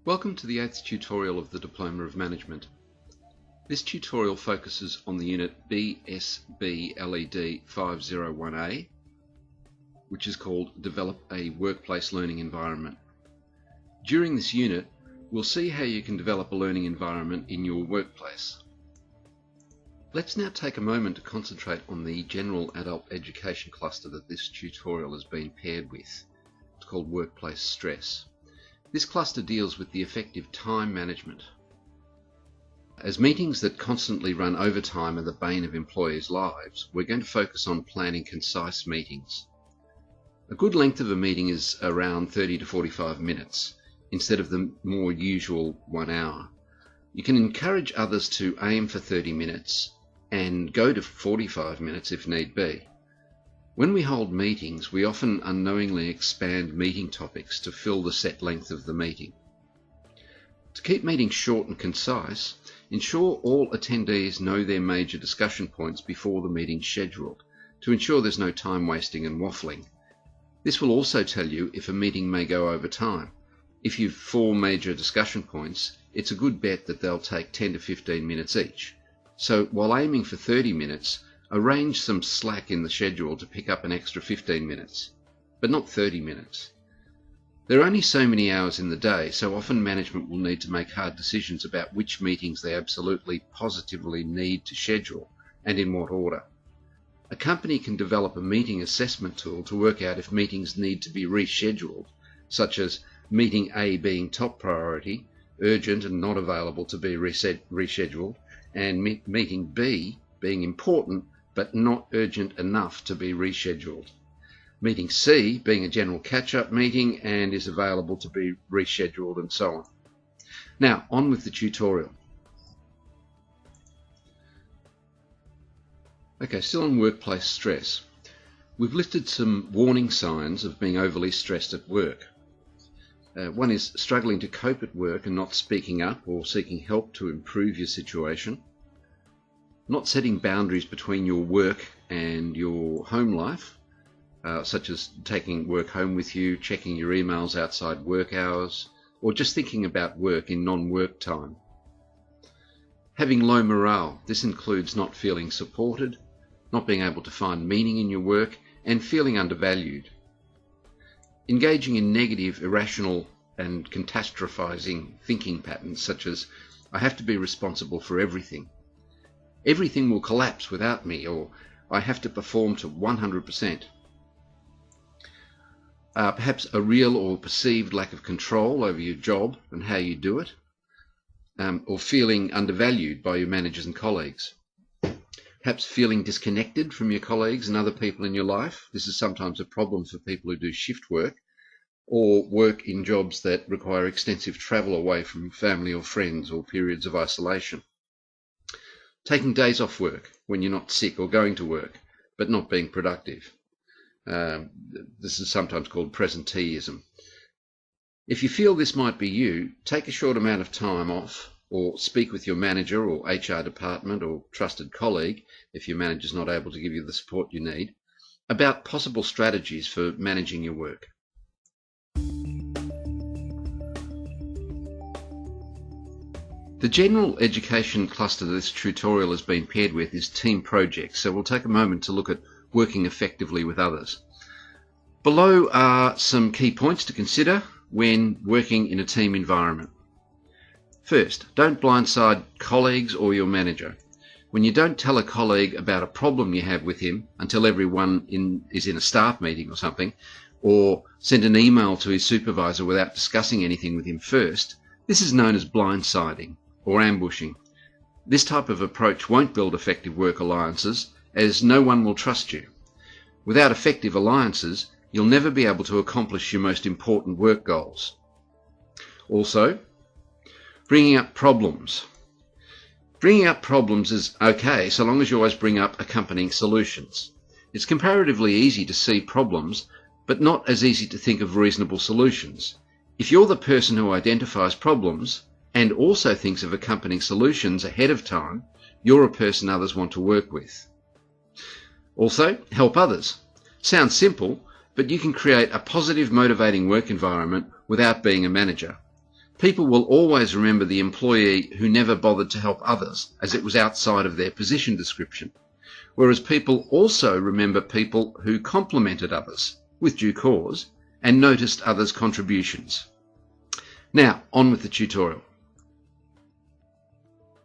Welcome to the 8th tutorial of the Diploma of Management. This tutorial focuses on the unit BSB LED 501A, which is called Develop a Workplace Learning Environment. During this unit, we'll see how you can develop a learning environment in your workplace. Let's now take a moment to concentrate on the general adult education cluster that this tutorial has been paired with. It's called Workplace Stress. This cluster deals with the effective time management. As meetings that constantly run overtime are the bane of employees' lives, we're going to focus on planning concise meetings. A good length of a meeting is around 30 to 45 minutes, instead of the more usual 1 hour. You can encourage others to aim for 30 minutes and go to 45 minutes if need be. When we hold meetings, we often unknowingly expand meeting topics to fill the set length of the meeting. To keep meetings short and concise, ensure all attendees know their major discussion points before the meeting's scheduled, to ensure there's no time wasting and waffling. This will also tell you if a meeting may go over time. If you've 4 major discussion points, it's a good bet that they'll take 10 to 15 minutes each. So while aiming for 30 minutes, arrange some slack in the schedule to pick up an extra 15 minutes, but not 30 minutes. There are only so many hours in the day, so often management will need to make hard decisions about which meetings they absolutely positively need to schedule and in what order. A company can develop a meeting assessment tool to work out if meetings need to be rescheduled, such as meeting A being top priority, urgent and not available to be rescheduled, and meeting B being important but not urgent enough to be rescheduled. Meeting C being a general catch-up meeting and is available to be rescheduled, and so on. Now, on with the tutorial. Okay, still on workplace stress. We've listed some warning signs of being overly stressed at work. One is struggling to cope at work and not speaking up or seeking help to improve your situation. Not setting boundaries between your work and your home life, such as taking work home with you, checking your emails outside work hours, or just thinking about work in non-work time. Having low morale. This includes not feeling supported, not being able to find meaning in your work, and feeling undervalued. Engaging in negative, irrational, and catastrophizing thinking patterns, such as, I have to be responsible for everything. Everything will collapse without me, or I have to perform to 100%. Perhaps a real or perceived lack of control over your job and how you do it, or feeling undervalued by your managers and colleagues. Perhaps feeling disconnected from your colleagues and other people in your life. This is sometimes a problem for people who do shift work or work in jobs that require extensive travel away from family or friends or periods of isolation. Taking days off work when you're not sick or going to work, but not being productive. This is sometimes called presenteeism. If you feel this might be you, take a short amount of time off or speak with your manager or HR department or trusted colleague, if your manager's not able to give you the support you need, about possible strategies for managing your work. The general education cluster that this tutorial has been paired with is team projects, so we'll take a moment to look at working effectively with others. Below are some key points to consider when working in a team environment. First, don't blindside colleagues or your manager. When you don't tell a colleague about a problem you have with him until everyone is in a staff meeting or something, or send an email to his supervisor without discussing anything with him first, this is known as blindsiding or ambushing. This type of approach won't build effective work alliances, as no one will trust you. Without effective alliances, you'll never be able to accomplish your most important work goals. Also, bringing up problems. Bringing up problems is okay so long as you always bring up accompanying solutions. It's comparatively easy to see problems, but not as easy to think of reasonable solutions. If you're the person who identifies problems and also thinks of accompanying solutions ahead of time, you're a person others want to work with. Also, help others. Sounds simple, but you can create a positive, motivating work environment without being a manager. People will always remember the employee who never bothered to help others, as it was outside of their position description, whereas people also remember people who complimented others, with due cause, and noticed others' contributions. Now, on with the tutorial.